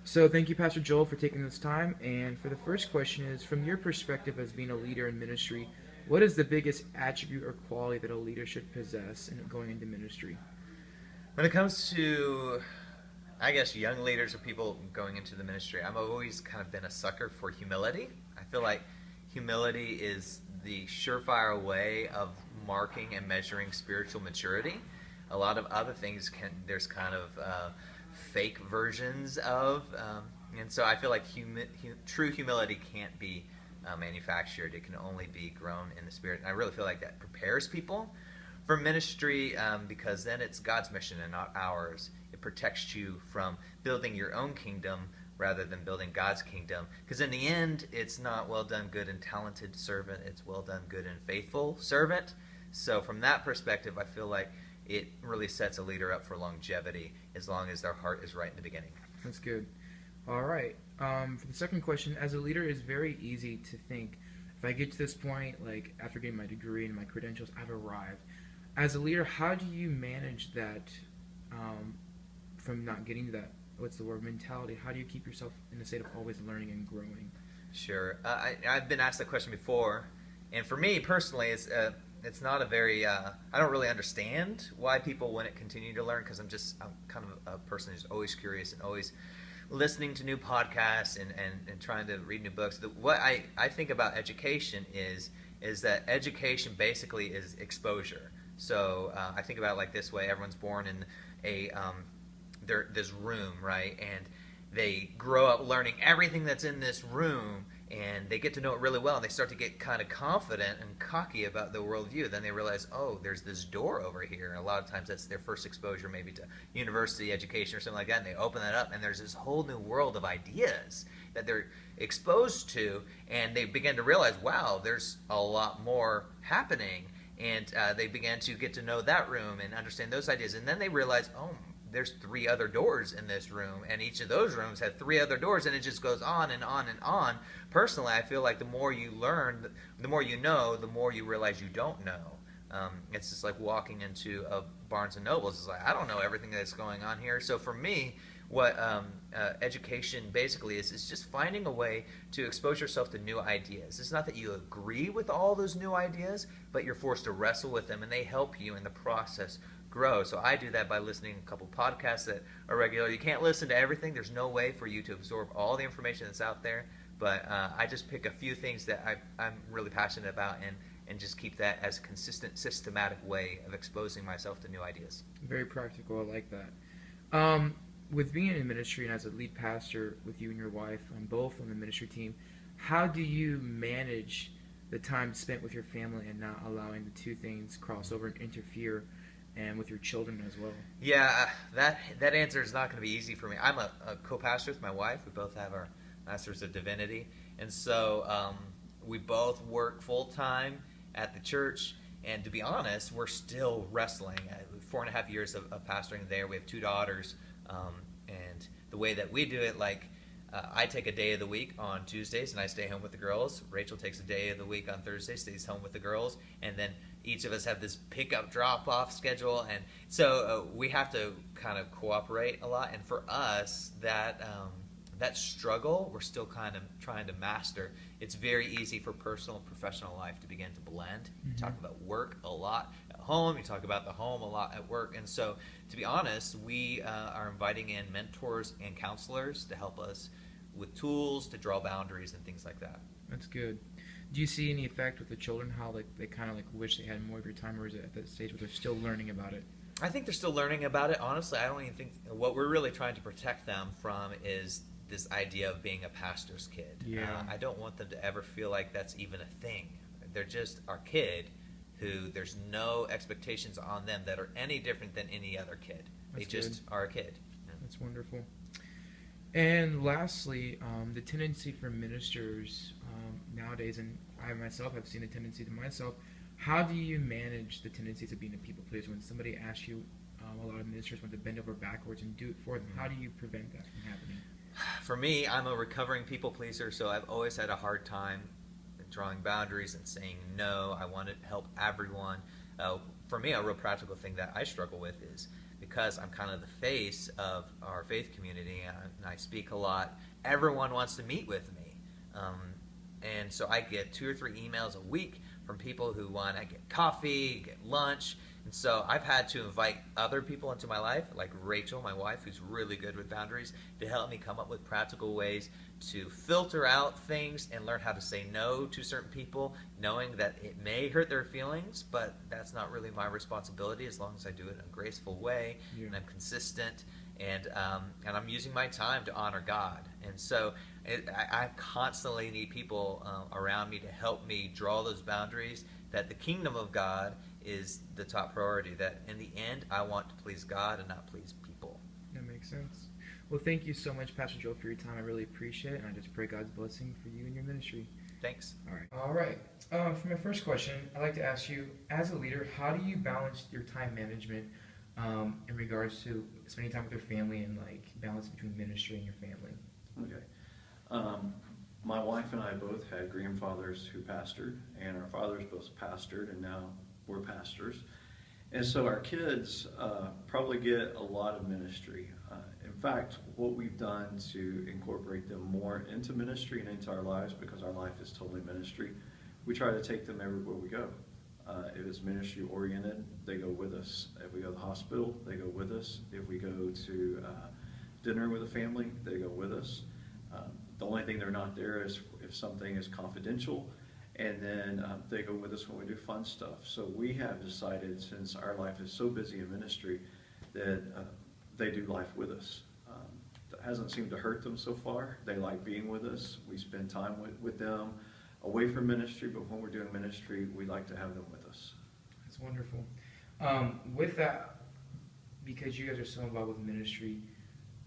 So thank you, Pastor Joel, for taking this time. And for the first question is, from your perspective as being a leader in ministry, what is the biggest attribute or quality that a leader should possess in going into ministry? When it comes to, I guess, young leaders or people going into the ministry, I've always kind of been a sucker for humility. I feel like humility is the surefire way of marking and measuring spiritual maturity. A lot of other things there's kind of fake versions of, and so I feel like true humility can't be manufactured. It can only be grown in the Spirit. And I really feel like that prepares people for ministry, because then it's God's mission and not ours. It protects you from building your own kingdom rather than building God's kingdom. Because in the end, it's not well done, good and talented servant. It's well done, good and faithful servant. So from that perspective, I feel like it really sets a leader up for longevity as long as their heart is right in the beginning. That's good. All right. For the second question, as a leader, it's very easy to think, if I get to this point, like after getting my degree and my credentials, I've arrived. As a leader, how do you manage that from not getting to that, what's the word, mentality? How do you keep yourself in a state of always learning and growing? Sure. I've been asked that question before, and for me personally, it's not a very I don't really understand why people wouldn't continue to learn, because I'm kind of a person who's always curious and always listening to new podcasts and trying to read new books. What I think about education is that education basically is exposure. So I think about it like this way: everyone's born in a this room, right? And they grow up learning everything that's in this room, and they get to know it really well, and they start to get kind of confident and cocky about the worldview. Then they realize, oh, there's this door over here. And a lot of times that's their first exposure maybe to university education or something like that, and they open that up, and there's this whole new world of ideas that they're exposed to, and they begin to realize, wow, there's a lot more happening. And they began to get to know that room and understand those ideas. And then they realize, oh, there's 3 other doors in this room, and each of those rooms had 3 other doors, and it just goes on and on and on. Personally, I feel like the more you learn, the more you know, the more you realize you don't know. It's just like walking into a Barnes and Nobles. It's like, I don't know everything that's going on here. So for me, what education basically is just finding a way to expose yourself to new ideas. It's not that you agree with all those new ideas, but you're forced to wrestle with them, and they help you in the process grow. So I do that by listening to a couple podcasts that are regular. You can't listen to everything. There's no way for you to absorb all the information that's out there, but I just pick a few things that I'm really passionate about, and just keep that as a consistent, systematic way of exposing myself to new ideas. Very practical. I like that. With being in ministry and as a lead pastor with you and your wife, and both on the ministry team, how do you manage the time spent with your family and not allowing the two things cross over and interfere, and with your children as well? Yeah, that answer is not going to be easy for me. I'm a co-pastor with my wife. We both have our Masters of Divinity, and so we both work full-time at the church. And to be honest, we're still wrestling. 4.5 years of pastoring there. We have 2 daughters. And the way that we do it, like I take a day of the week on Tuesdays and I stay home with the girls. Rachel takes a day of the week on Thursday, stays home with the girls, and then each of us have this pick-up drop-off schedule, and so we have to kind of cooperate a lot. And for us, that struggle we're still kind of trying to master. It's very easy for personal and professional life to begin to blend. You talk about work a lot at home, you talk about the home a lot at work, and so to be honest, we are inviting in mentors and counselors to help us with tools to draw boundaries and things like that. That's good. Do you see any effect with the children, how like they kind of like wish they had more of your time, or is it at that stage where they're still learning about it? I think they're still learning about it. Honestly, I don't even think what we're really trying to protect them from is this idea of being a pastor's kid. Yeah. I don't want them to ever feel like that's even a thing. They're just our kid, who there's no expectations on them that are any different than any other kid. That's they just good. are a kid. That's wonderful. And lastly, the tendency for ministers nowadays, and I myself have seen a tendency to myself, how do you manage the tendencies of being a people pleaser when somebody asks you, a lot of ministers want to bend over backwards and do it for them? How do you prevent that from happening? For me, I'm a recovering people pleaser, so I've always had a hard time drawing boundaries and saying no. I want to help everyone. for me, a real practical thing that I struggle with is because I'm kind of the face of our faith community and I speak a lot, everyone wants to meet with me. And so I get 2 or 3 emails a week from people who want to get coffee, get lunch. And so I've had to invite other people into my life, like Rachel, my wife, who's really good with boundaries, to help me come up with practical ways to filter out things and learn how to say no to certain people, knowing that it may hurt their feelings, but that's not really my responsibility as long as I do it in a graceful way and I'm consistent and I'm using my time to honor God. And so I constantly need people around me to help me draw those boundaries, that the kingdom of God is the top priority, that in the end I want to please God and not please people. That makes sense. Well, thank you so much, Pastor Joe, for your time. I really appreciate it, and I just pray God's blessing for you and your ministry. Thanks. All right. For my first question, I'd like to ask you, as a leader, how do you balance your time management in regards to spending time with your family and like balance between ministry and your family? Okay. My wife and I both had grandfathers who pastored, and our fathers both pastored, and now we're pastors. And so our kids probably get a lot of ministry. In fact, what we've done to incorporate them more into ministry and into our lives, because our life is totally ministry, we try to take them everywhere we go. If it's ministry oriented, they go with us. If we go to the hospital, they go with us. If we go to dinner with a family, they go with us. The only thing they're not there is if something is confidential, and then they go with us when we do fun stuff. So we have decided, since our life is so busy in ministry, that they do life with us. That hasn't seemed to hurt them so far. They like being with us. We spend time with them away from ministry, but when we're doing ministry, we like to have them with us. That's wonderful. With that, because you guys are so involved with ministry,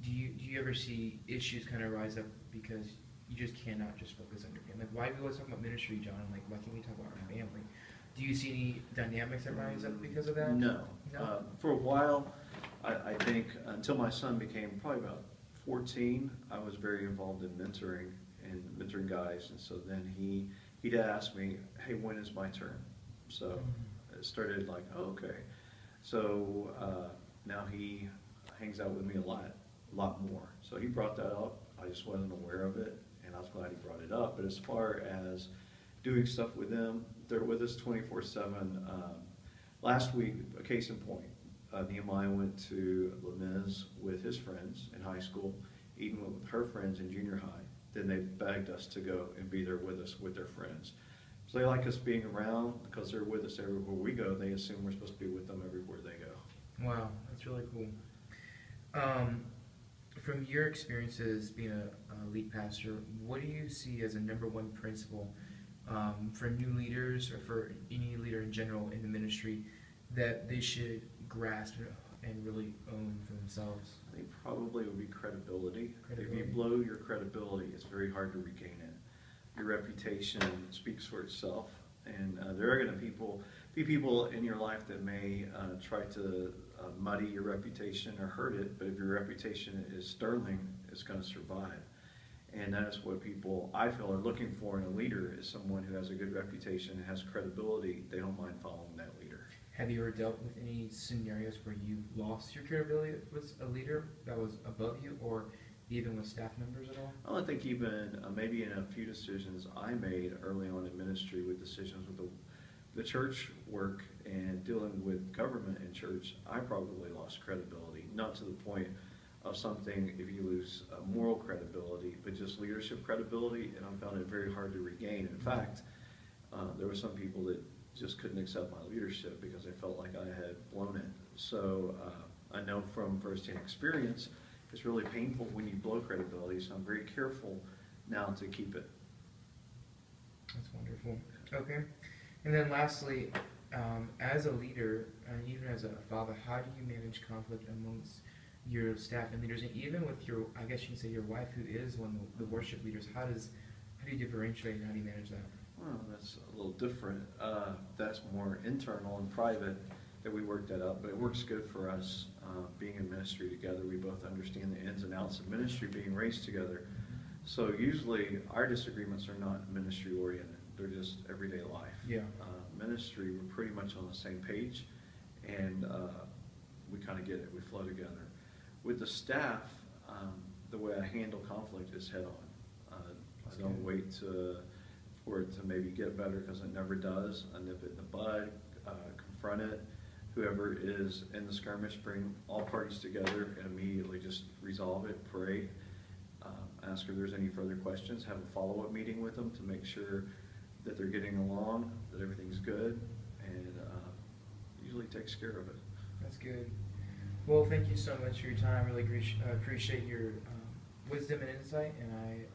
do you ever see issues kind of rise up because you just cannot just focus on your family? Like, why do we always talk about ministry, John? Like, why can't we talk about our family? Do you see any dynamics that rise up because of that? No. For a while, I think until my son became probably about 14, I was very involved in mentoring guys, and so then he'd ask me, hey, when is my turn? So it started like, oh, okay. So now he hangs out with me a lot more. So he brought that up. I just wasn't aware of it, and I was glad he brought it up. But as far as doing stuff with them, they're with us 24/7. Last week, a case in point, Nehemiah went to Les Mis with his friends in high school, Eden went with her friends in junior high. Then they begged us to go and be there with us with their friends. So they like us being around because they're with us everywhere we go. They assume we're supposed to be with them everywhere they go. Wow, that's really cool. From your experiences being a lead pastor, what do you see as a number one principle for new leaders or for any leader in general in the ministry that they should grasp and really own for themselves? I think probably would be credibility. If you blow your credibility, it's very hard to regain it. Your reputation speaks for itself, and there are going to be people in your life that may try to muddy your reputation or hurt it, but if your reputation is sterling, it's going to survive. And that is what people, I feel, are looking for in a leader, is someone who has a good reputation and has credibility. They don't mind following that leader. Have you ever dealt with any scenarios where you lost your credibility as a leader that was above you, or even with staff members at all? Well, I think even maybe in a few decisions I made early on in ministry, with decisions with the church work and dealing with government and church, I probably lost credibility. Not to the point of something, if you lose moral credibility, but just leadership credibility, and I found it very hard to regain. In fact, there were some people that just couldn't accept my leadership because they felt like I had blown it. So I know from firsthand experience, it's really painful when you blow credibility, so I'm very careful now to keep it. That's wonderful. Okay. And then lastly, as a leader, and even as a father, how do you manage conflict amongst your staff and leaders, and even with your, I guess you can say, your wife, who is one of the worship leaders? How do you differentiate, and how do you manage that? Well, that's a little different. That's more internal and private that we work that up, but it works good for us being in ministry together. We both understand the ins and outs of ministry, being raised together. So usually our disagreements are not ministry oriented. They're just everyday life. Yeah. Ministry, we're pretty much on the same page, and we kind of get it. We flow together. With the staff, the way I handle conflict is head on. I don't wait for it to maybe get better, because it never does. I nip it in the bud, confront it. Whoever is in the skirmish, bring all parties together and immediately just resolve it, pray, ask if there's any further questions, have a follow-up meeting with them to make sure that they're getting along, that everything's good, and usually takes care of it. That's good. Well, thank you so much for your time. I really appreciate your wisdom and insight, and I